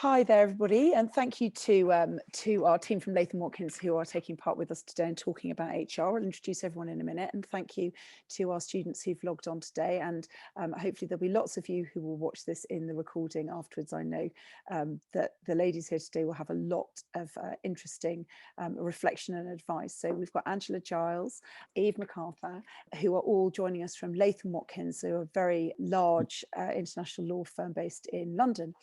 Hi there, everybody, and thank you to our team from Latham Watkins who are taking part with us today and talking about HR. I'll introduce everyone in a minute, and thank you to our students who've logged on today, and hopefully there'll be lots of you who will watch this in the recording afterwards. I know that the ladies here today will have a lot of interesting reflection and advice. So we've got Angela Giles, Eve MacArthur, who are all joining us from Latham Watkins, who are a very large international law firm based in London.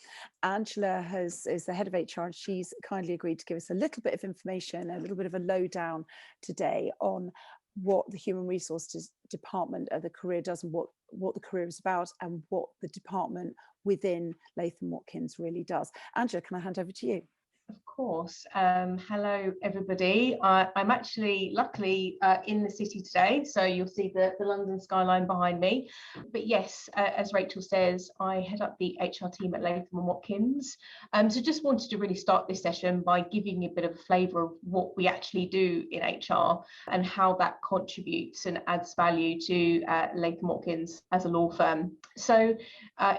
Angela is the head of HR, and she's kindly agreed to give us a little bit of information, a little bit of a lowdown today on what the human resources department of the career does and what the career is about and what the department within Latham Watkins really does. Angela, can I hand over to you? Of course. Hello, everybody. I'm actually, luckily, in the city today, so you'll see the London skyline behind me. But yes, as Rachel says, I head up the HR team at Latham and Watkins. So just wanted to really start this session by giving you a bit of a flavour of what we actually do in HR and how that contributes and adds value to Latham Watkins as a law firm. So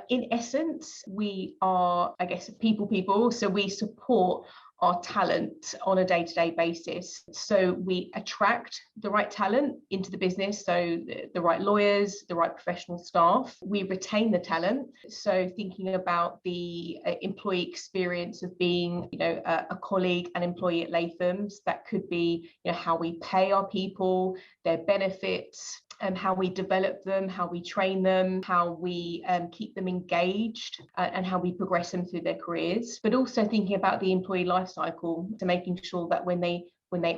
in essence, we are, I guess, people, so we support our talent on a day-to-day basis. So we attract the right talent into the business, so the right lawyers, the right professional staff. We retain the talent, so thinking about the employee experience of being, a colleague and employee at Latham's. That could be, how we pay our people, their benefits, how we develop them, how we train them, how we keep them engaged, and how we progress them through their careers. But also thinking about the employee life cycle, to making sure that when they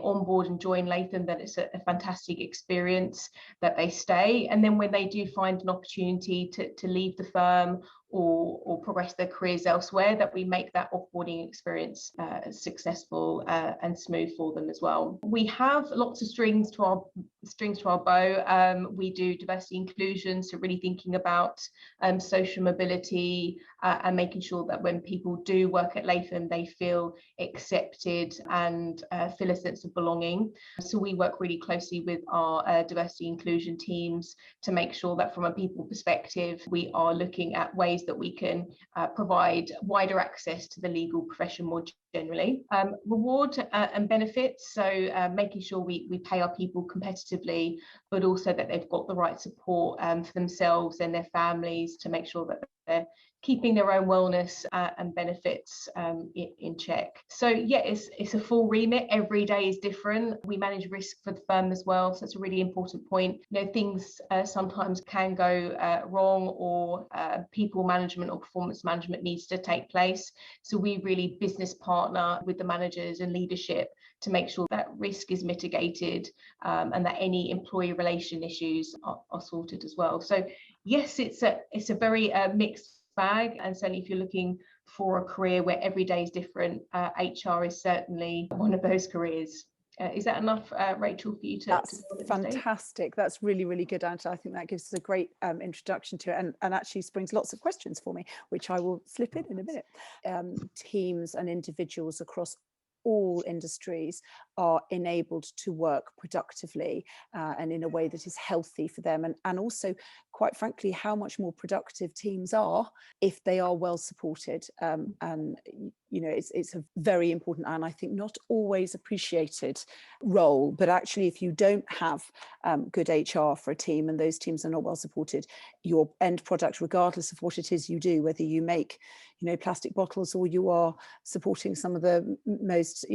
onboard and join Latham, that it's a fantastic experience, that they stay. And then when they do find an opportunity to leave the firm or progress their careers elsewhere, that we make that offboarding experience successful and smooth for them as well. We have lots of strings to our bow. We do diversity inclusion, so really thinking about social mobility and making sure that when people do work at Latham, they feel accepted and feel a sense of belonging. So we work really closely with our diversity inclusion teams to make sure that from a people perspective, we are looking at ways that we can provide wider access to the legal profession more generally. Reward and benefits, so making sure we pay our people competitively, but also that they've got the right support for themselves and their families to make sure that they're keeping their own wellness and benefits in check. So yeah, it's a full remit. Every day is different. We manage risk for the firm as well, so it's a really important point. Things sometimes can go wrong, or people management or performance management needs to take place. So we really business partner with the managers and leadership to make sure that risk is mitigated and that any employee relation issues are sorted as well. So yes, it's a very mixed bag, and certainly if you're looking for a career where every day is different, HR is certainly one of those careers. Is that enough, Rachel, for you to? That's fantastic. That's really, really good, Angela. I think that gives us a great introduction to it, and actually springs lots of questions for me, which I will slip in a minute. Teams and individuals across all industries are enabled to work productively and in a way that is healthy for them, and also, quite frankly, how much more productive teams are if they are well supported. And it's a very important, and I think not always appreciated, role. But actually, if you don't have good HR for a team and those teams are not well supported, your end product, regardless of what it is you do, whether you make plastic bottles or you are supporting some of the most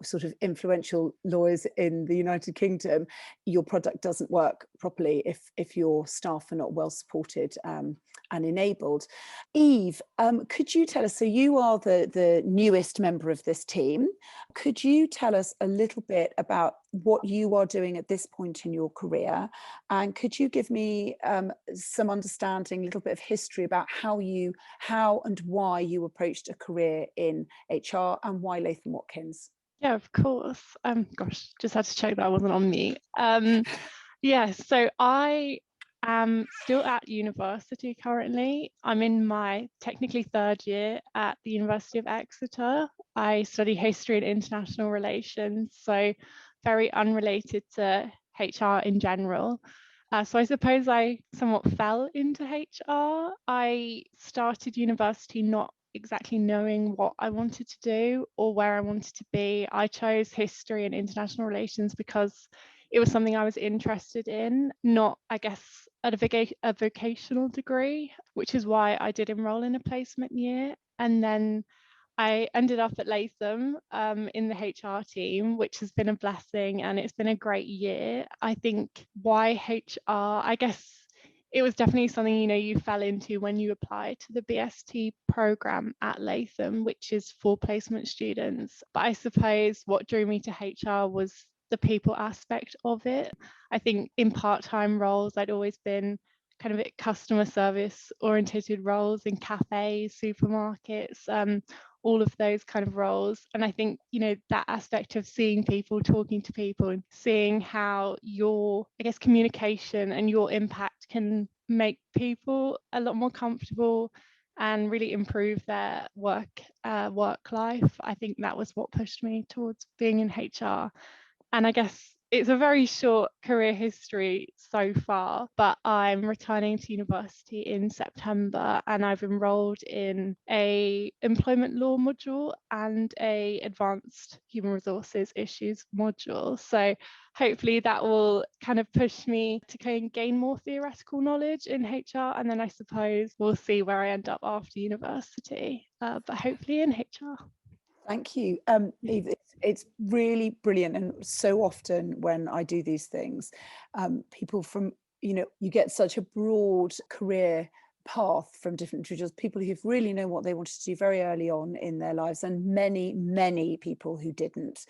sort of influential lawyers in the United Kingdom, your product doesn't work properly if your staff are not well supported and enabled. Eve, could you tell us, so you are the newest member of this team, could you tell us a little bit about what you are doing at this point in your career, and could you give me some understanding, a little bit of history about how and why you approached a career in HR and why Latham Watkins? Yeah, of course. Gosh, just had to check that I wasn't on mute. Yeah, so I am still at university currently. I'm in my technically third year at the University of Exeter. I study history and international relations, so very unrelated to HR in general. So I suppose I somewhat fell into HR. I started university not exactly knowing what I wanted to do or where I wanted to be, I chose history and international relations because it was something I was interested in, not, I guess, a vocational degree, which is why I did enroll in a placement year. And then I ended up at Latham in the HR team, which has been a blessing, and it's been a great year. I think why HR, I guess it was definitely something, you fell into when you applied to the BST program at Latham, which is for placement students. But I suppose what drew me to HR was the people aspect of it. I think in part-time roles, I'd always been kind of at customer service oriented roles in cafes, supermarkets, all of those kind of roles. And I think, that aspect of seeing people, talking to people, and seeing how your, I guess, communication and your impact can make people a lot more comfortable and really improve their work life. I think that was what pushed me towards being in HR. And I guess it's a very short career history so far, but I'm returning to university in September and I've enrolled in a employment law module and a advanced human resources issues module. So hopefully that will kind of push me to kind of gain more theoretical knowledge in HR, and then I suppose we'll see where I end up after university, but hopefully in HR. Thank you. Eve, it's really brilliant. And so often when I do these things, people from, you get such a broad career path from different individuals, people who really know what they wanted to do very early on in their lives, and many people who didn't.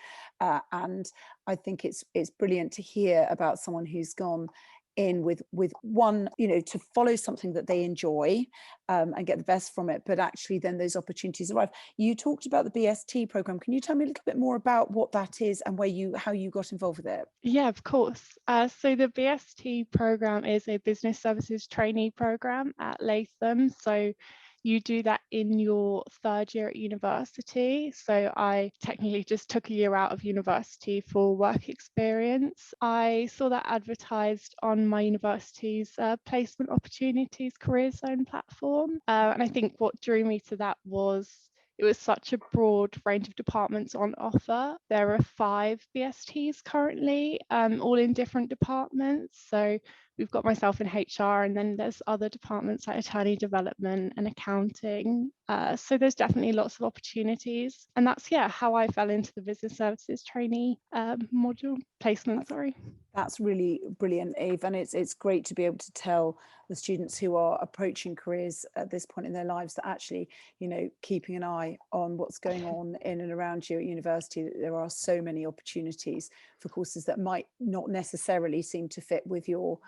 And I think it's brilliant to hear about someone who's gone in with one, to follow something that they enjoy and get the best from it, but actually then those opportunities arrive. You talked about the BST program. Can you tell me a little bit more about what that is and how you got involved with it? Yeah, of course. So the BST program is a business services trainee program at Latham. So you do that in your third year at university. So I technically just took a year out of university for work experience. I saw that advertised on my university's placement opportunities career zone platform. And I think what drew me to that was it was such a broad range of departments on offer. There are 5 BSTs currently, all in different departments. So we've got myself in HR, and then there's other departments like attorney development and accounting. So there's definitely lots of opportunities. And that's, how I fell into the business services trainee module placement, That's really brilliant, Eve. And it's great to be able to tell the students who are approaching careers at this point in their lives that actually, keeping an eye on what's going on in and around you at university, there are so many opportunities for courses that might not necessarily seem to fit with your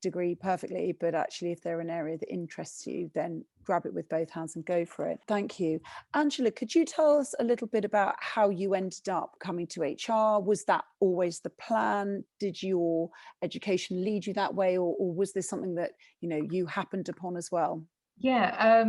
degree perfectly, but actually if they're an area that interests you, then grab it with both hands and go for it. Thank you. Angela, could you tell us a little bit about how you ended up coming to HR? Was that always the plan? Did your education lead you that way, or was this something that you happened upon as well? Yeah,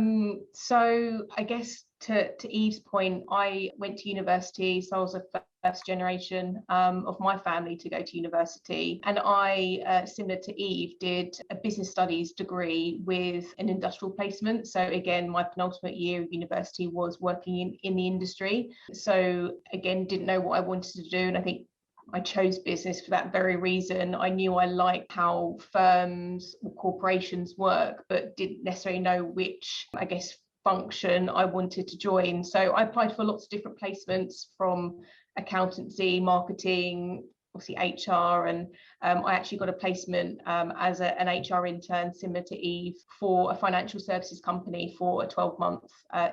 so I guess to Eve's point, I went to university, so I was a first generation of my family to go to university, and I, similar to Eve, did a business studies degree with an industrial placement. So again, my penultimate year of university was working in the industry. So again, didn't know what I wanted to do, and I think I chose business for that very reason. I knew I liked how firms or corporations work, but didn't necessarily know which, I guess, function I wanted to join. So I applied for lots of different placements, from accountancy, marketing, obviously HR, and I actually got a placement as an HR intern, similar to Eve, for a financial services company for a 12-month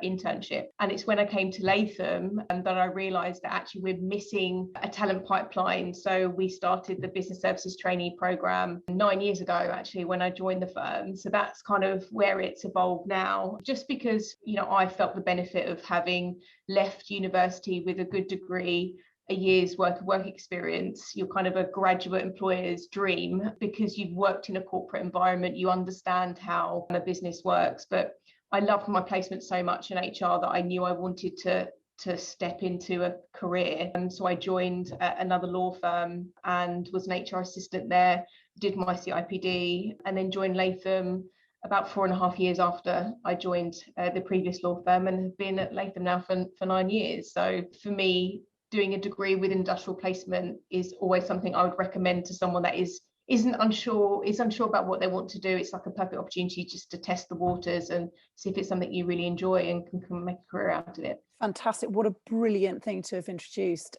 internship. And it's when I came to Latham that I realised that actually we're missing a talent pipeline. So we started the business services trainee program 9 years ago, actually, when I joined the firm. So that's kind of where it's evolved now, just because, I felt the benefit of having left university with a good degree, a year's worth of work experience. You're kind of a graduate employer's dream because you've worked in a corporate environment, you understand how a business works. But I loved my placement so much in HR that I knew I wanted to step into a career. And so I joined another law firm and was an HR assistant there, did my CIPD, and then joined Latham about 4.5 years after I joined the previous law firm, and have been at Latham now for 9 years. So for me, doing a degree with industrial placement is always something I would recommend to someone that is unsure about what they want to do. It's like a perfect opportunity just to test the waters and see if it's something you really enjoy and can make a career out of it. Fantastic. What a brilliant thing to have introduced.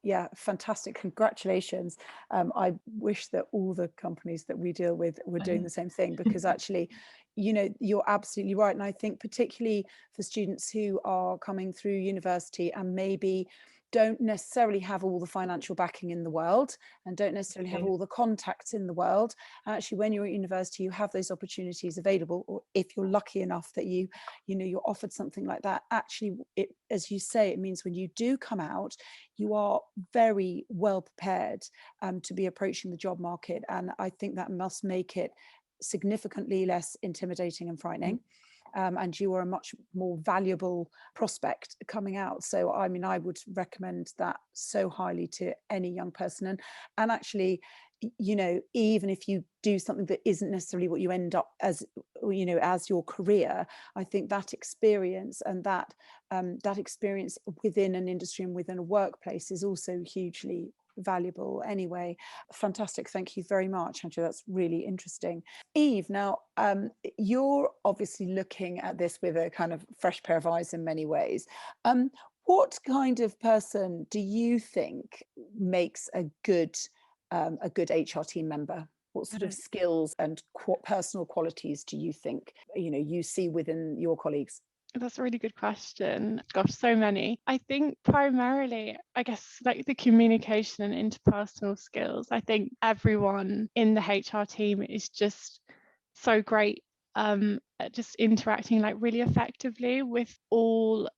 Yeah, fantastic. Congratulations. I wish that all the companies that we deal with were doing the same thing, because actually, you know, you're absolutely right. And I think particularly for students who are coming through university and maybe don't necessarily have all the financial backing in the world and don't necessarily have all the contacts in the world. Actually, when you're at university, you have those opportunities available, or if you're lucky enough that you're offered something like that. Actually, it, as you say, it means when you do come out, you are very well prepared to be approaching the job market. And I think that must make it significantly less intimidating and frightening. And you are a much more valuable prospect coming out. So, I mean, I would recommend that so highly to any young person. And actually, you know, even if you do something that isn't necessarily what you end up as, you know, as your career, I think that experience and that experience within an industry and within a workplace is also hugely valuable anyway. Fantastic. Thank you very much, Angela. That's really interesting. Eve, now you're obviously looking at this with a kind of fresh pair of eyes in many ways. What kind of person do you think makes a good HR team member? What sort of skills and personal qualities do you think, you know, you see within your colleagues? That's a really good question. Gosh, so many. I think primarily, I guess, like the communication and interpersonal skills. I think everyone in the HR team is just so great at just interacting like really effectively with all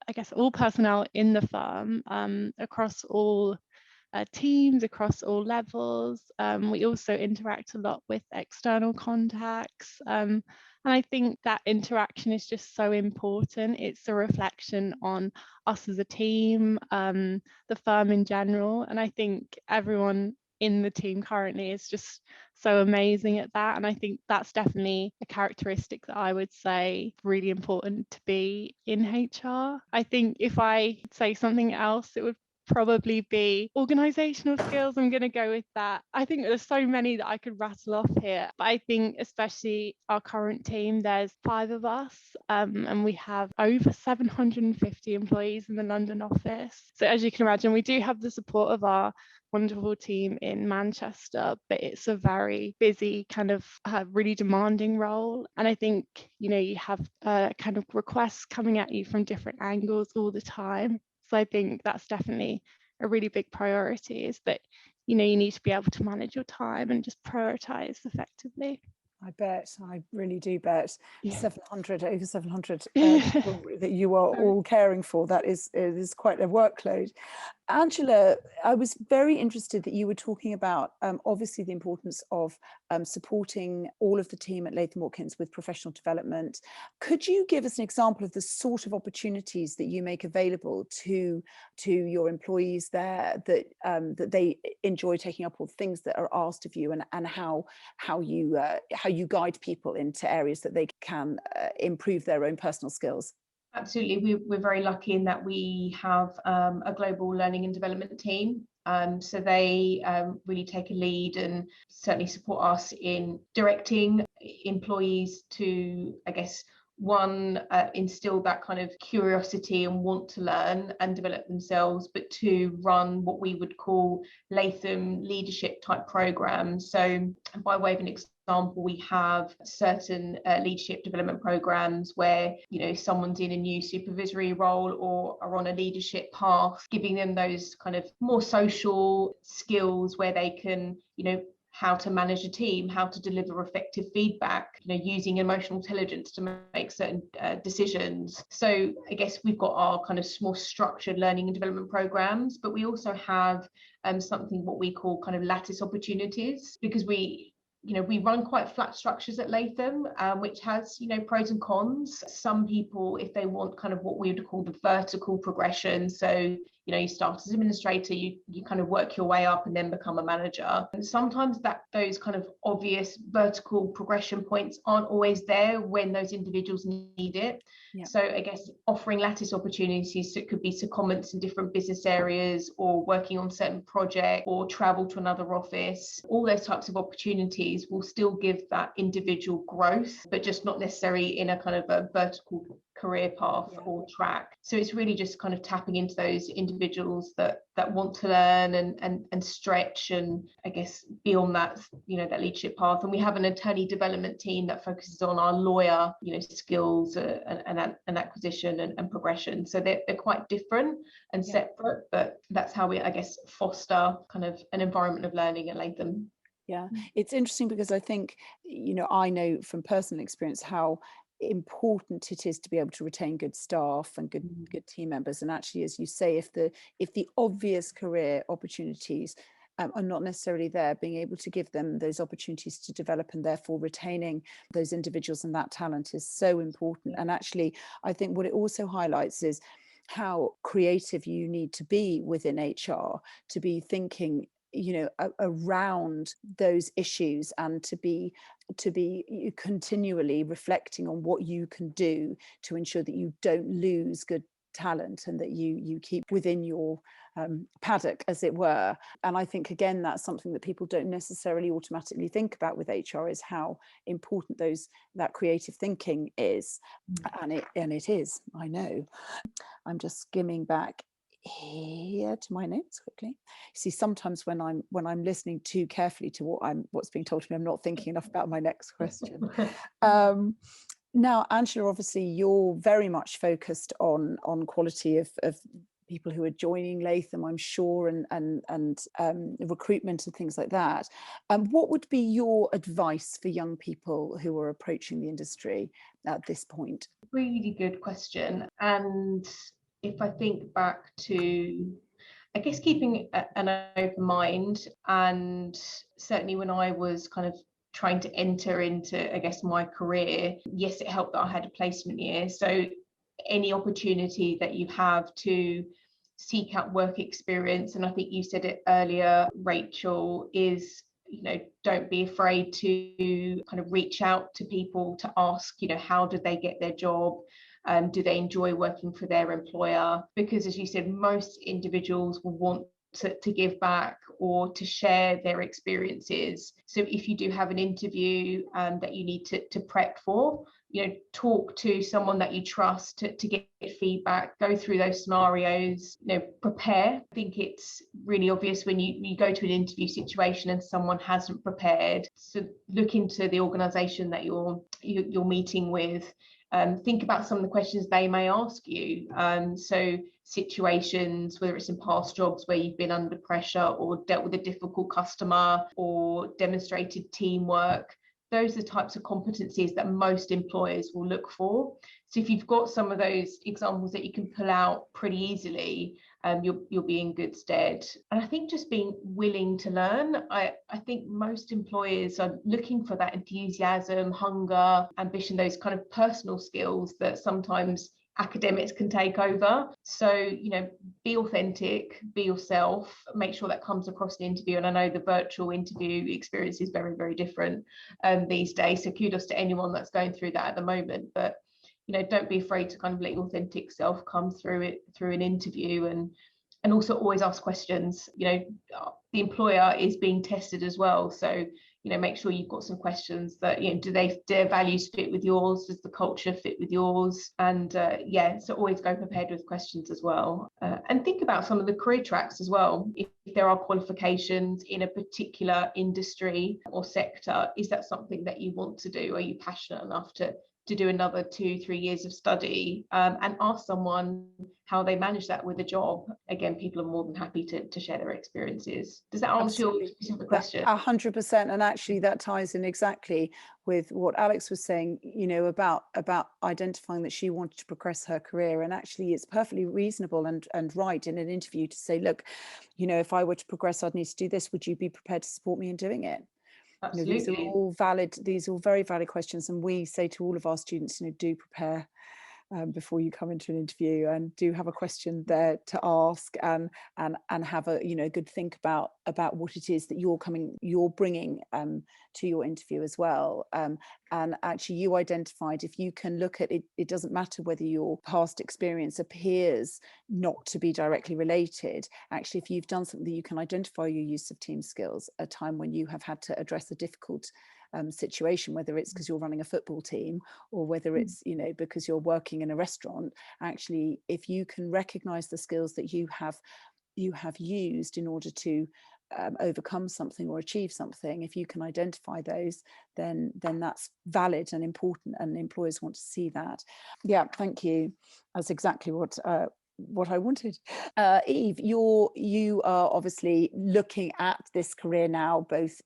personnel in the firm, across all teams, across all levels. We also interact a lot with external contacts. And I think that interaction is just so important. It's a reflection on us as a team, the firm in general. And I think everyone in the team currently is just so amazing at that. And I think that's definitely a characteristic that I would say really important to be in HR. I think if I could say something else, it would probably be organizational skills. I'm going to go with that. I think there's so many that I could rattle off here, but I think especially our current team, there's 5 of us, and we have over 750 employees in the London office. So as you can imagine, we do have the support of our wonderful team in Manchester, but it's a very busy kind of really demanding role. And I think, you know, you have kind of requests coming at you from different angles all the time. So I think that's definitely a really big priority, is that, you know, you need to be able to manage your time and just prioritize effectively. I bet, I really do bet. Yeah. Over 700 people that you are all caring for. That is quite a workload. Angela, I was very interested that you were talking about obviously the importance of supporting all of the team at Latham Watkins with professional development. Could you give us an example of the sort of opportunities that you make available to your employees there, that they enjoy taking up, or things that are asked of you, and how you guide people into areas that they can improve their own personal skills? Absolutely. We're very lucky in that we have a global learning and development team. So they really take a lead and certainly support us in directing employees to, I guess, one, instill that kind of curiosity and want to learn and develop themselves, but 2, run what we would call Latham leadership type programs. So by way of an example, we have certain leadership development programs where, you know, someone's in a new supervisory role or are on a leadership path, giving them those kind of more social skills where they can, you know, how to manage a team, how to deliver effective feedback, you know, using emotional intelligence to make certain decisions. So I guess we've got our kind of more structured learning and development programs, but we also have something what we call kind of lattice opportunities, because we run quite flat structures at Latham, which has, you know, pros and cons. Some people, if they want kind of what we would call the vertical progression, so, you know, you start as administrator, you kind of work your way up and then become a manager. And sometimes those kind of obvious vertical progression points aren't always there when those individuals need it. Yeah. So I guess offering lattice opportunities, so it could be secondments in different business areas, or working on certain projects, or travel to another office. All those types of opportunities will still give that individual growth, but just not necessarily in a kind of a vertical career path or track. So it's really just kind of tapping into those individuals that want to learn and stretch, and I guess beyond that, you know, that leadership path. And we have an attorney development team that focuses on our lawyer, you know, skills and acquisition and progression. So they're quite different and separate, but that's how we, I guess, foster kind of an environment of learning at Latham. Yeah, it's interesting because I think, you know, I know from personal experience how important it is to be able to retain good staff and good team members. And actually, as you say, if the obvious career opportunities are not necessarily there, being able to give them those opportunities to develop and therefore retaining those individuals and that talent is so important. And actually, I think what it also highlights is how creative you need to be within HR to be thinking, you know, around those issues, and to be continually reflecting on what you can do to ensure that you don't lose good talent and that you keep within your paddock, as it were. And I think, again, that's something that people don't necessarily automatically think about with HR, is how important that creative thinking is. And it is, I know. I'm just skimming back here to my notes quickly. See, sometimes when I'm listening too carefully to what's being told to me, I'm not thinking enough about my next question. Now, Angela, obviously you're very much focused on quality of people who are joining Latham, I'm sure, and recruitment and things like that. What would be your advice for young people who are approaching the industry at this point? Really good question. And if I think back to, I guess, keeping an open mind, and certainly when I was kind of trying to enter into, I guess, my career, yes, it helped that I had a placement year. So any opportunity that you have to seek out work experience, and I think you said it earlier, Rachel, is, you know, don't be afraid to kind of reach out to people to ask, you know, how did they get their job? Do they enjoy working for their employer? Because, as you said, most individuals will want to give back or to share their experiences. So if you do have an interview that you need to prep for, you know, talk to someone that you trust to get feedback, go through those scenarios, you know, prepare. I think it's really obvious when you go to an interview situation and someone hasn't prepared. So look into the organisation that you're meeting with. Think about some of the questions they may ask you. So situations, whether it's in past jobs where you've been under pressure or dealt with a difficult customer or demonstrated teamwork, those are the types of competencies that most employers will look for. So if you've got some of those examples that you can pull out pretty easily, you'll be in good stead. And I think just being willing to learn. I think most employers are looking for that enthusiasm, hunger, ambition, those kind of personal skills that sometimes academics can take over. So, you know, be authentic, be yourself, make sure that comes across the interview. And I know the virtual interview experience is very, very different these days. So kudos to anyone that's going through that at the moment. But, you know, don't be afraid to kind of let your authentic self come through an interview, and also always ask questions. You know, the employer is being tested as well. So, you know, make sure you've got some questions that, you know, do their values fit with yours? Does the culture fit with yours? And so always go prepared with questions as well. And think about some of the career tracks as well. If there are qualifications in a particular industry or sector, is that something that you want to do? Are you passionate enough to do another 2-3 years of study, and ask someone how they manage that with a job? Again, people are more than happy to share their experiences. Does that answer your specific question? 100%. And actually that ties in exactly with what Alex was saying, you know, about identifying that she wanted to progress her career. And actually it's perfectly reasonable and right in an interview to say, look, you know, if I were to progress, I'd need to do this. Would you be prepared to support me in doing it? Absolutely. You know, these are all very valid questions, and we say to all of our students, you know, do prepare before you come into an interview, and do have a question there to ask, and have a good think about what it is that you're bringing to your interview as well. And actually, you identified, if you can look at it, it doesn't matter whether your past experience appears not to be directly related. Actually, if you've done something, you can identify your use of team skills, a time when you have had to address a difficult situation, whether it's because you're running a football team, or whether it's because you're working in a restaurant. Actually, if you can recognize the skills that you have used in order to overcome something or achieve something, if you can identify those, then that's valid and important, and employers want to see that. Yeah, thank you. That's exactly what I wanted. Eve, you are obviously looking at this career now, both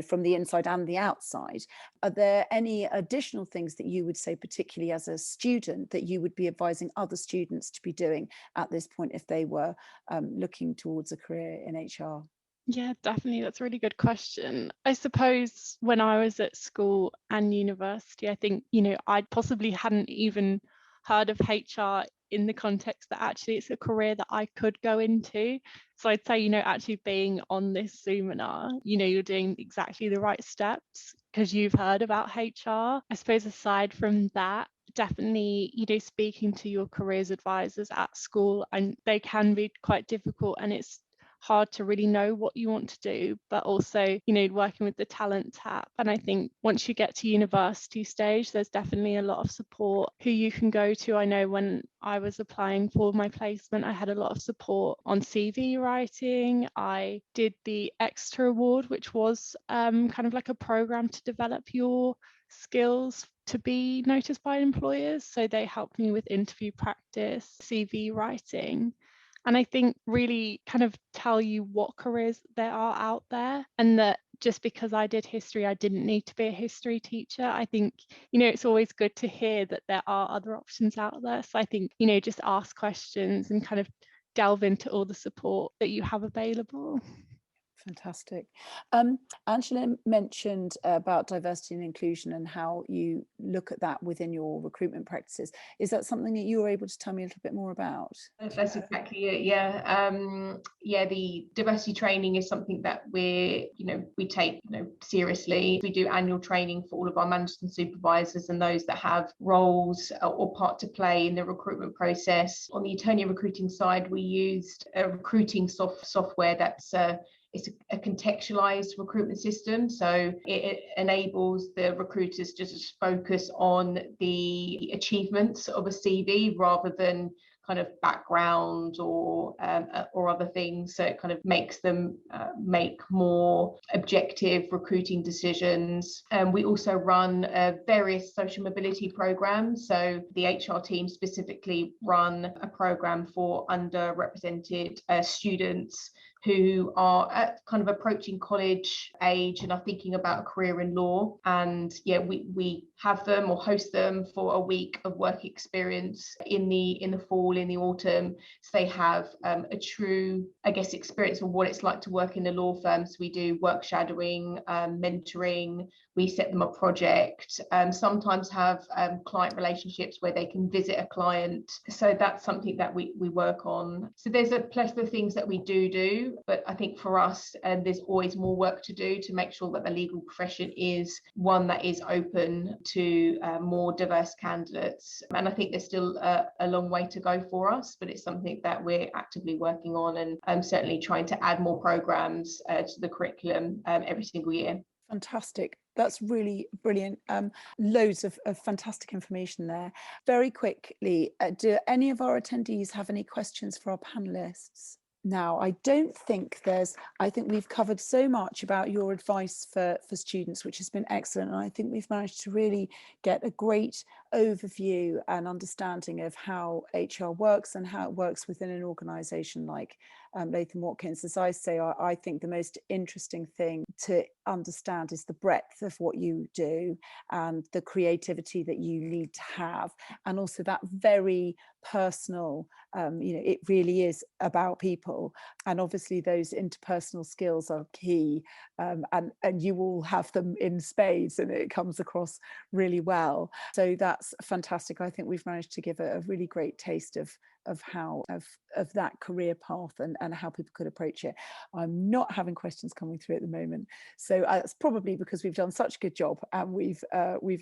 from the inside and the outside. Are there any additional things that you would say, particularly as a student, that you would be advising other students to be doing at this point if they were looking towards a career in HR? Yeah, definitely. That's a really good question. I suppose when I was at school and university, I think, I possibly hadn't even heard of HR in the context that actually it's a career that I could go into. So I'd say, actually being on this Zoominar, you're doing exactly the right steps because you've heard about HR. I suppose aside from that, definitely, speaking to your careers advisors at school, and they can be quite difficult, and it's hard to really know what you want to do, but also, working with the talent tap. And I think once you get to university stage, there's definitely a lot of support who you can go to. I know when I was applying for my placement, I had a lot of support on CV writing. I did the Extra Award, which was kind of like a program to develop your skills to be noticed by employers. So they helped me with interview practice, CV writing. And I think really kind of tell you what careers there are out there, and that just because I did history, I didn't need to be a history teacher. I think, it's always good to hear that there are other options out there. So I think, just ask questions and kind of delve into all the support that you have available. Fantastic. Angela mentioned about diversity and inclusion and how you look at that within your recruitment practices. Is that something that you were able to tell me a little bit more about? That's exactly it. Yeah. The diversity training is something that we take seriously. We do annual training for all of our managers and supervisors and those that have roles or part to play in the recruitment process. On the attorney recruiting side, we used a recruiting software that's it's a contextualized recruitment system, so it enables the recruiters to just focus on the achievements of a CV rather than kind of background or other things. So it kind of makes them make more objective recruiting decisions. And we also run various social mobility programs. So the HR team specifically run a program for underrepresented students who are at kind of approaching college age and are thinking about a career in law. And we have them or host them for a week of work experience in the fall, in the autumn, so they have a true, experience of what it's like to work in a law firm. So we do work shadowing, mentoring, we set them a project, sometimes have client relationships where they can visit a client. So that's something that we work on. So there's a plethora of things that we do, but I think for us, there's always more work to do to make sure that the legal profession is one that is open to more diverse candidates. And I think there's still a long way to go for us, but it's something that we're actively working on, and certainly trying to add more programs to the curriculum every single year. Fantastic. That's really brilliant. Loads of fantastic information there. Very quickly, do any of our attendees have any questions for our panelists? Now, I think we've covered so much about your advice for students, which has been excellent. And I think we've managed to really get a great overview and understanding of how HR works and how it works within an organisation like Latham Watkins. As I say, I think the most interesting thing to understand is the breadth of what you do and the creativity that you need to have, and also that very personal, it really is about people, and obviously those interpersonal skills are key, and you all have them in spades, and it comes across really well. So that that's fantastic. I think we've managed to give a really great taste of how of that career path and how people could approach it. I'm not having questions coming through at the moment, so it's probably because we've done such a good job and we've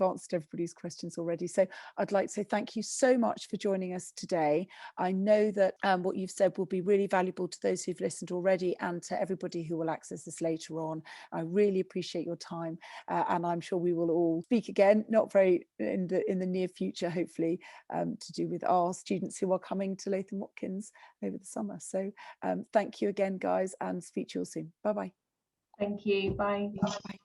answered everybody's questions already. So I'd like to say thank you so much for joining us today. I know that what you've said will be really valuable to those who've listened already and to everybody who will access this later on. I really appreciate your time, and I'm sure we will all speak again, not very in the near future, hopefully, to do with our students who are coming to Latham Watkins over the summer. So thank you again, guys, and speak to you all soon. Bye bye. Thank you. Bye. Bye.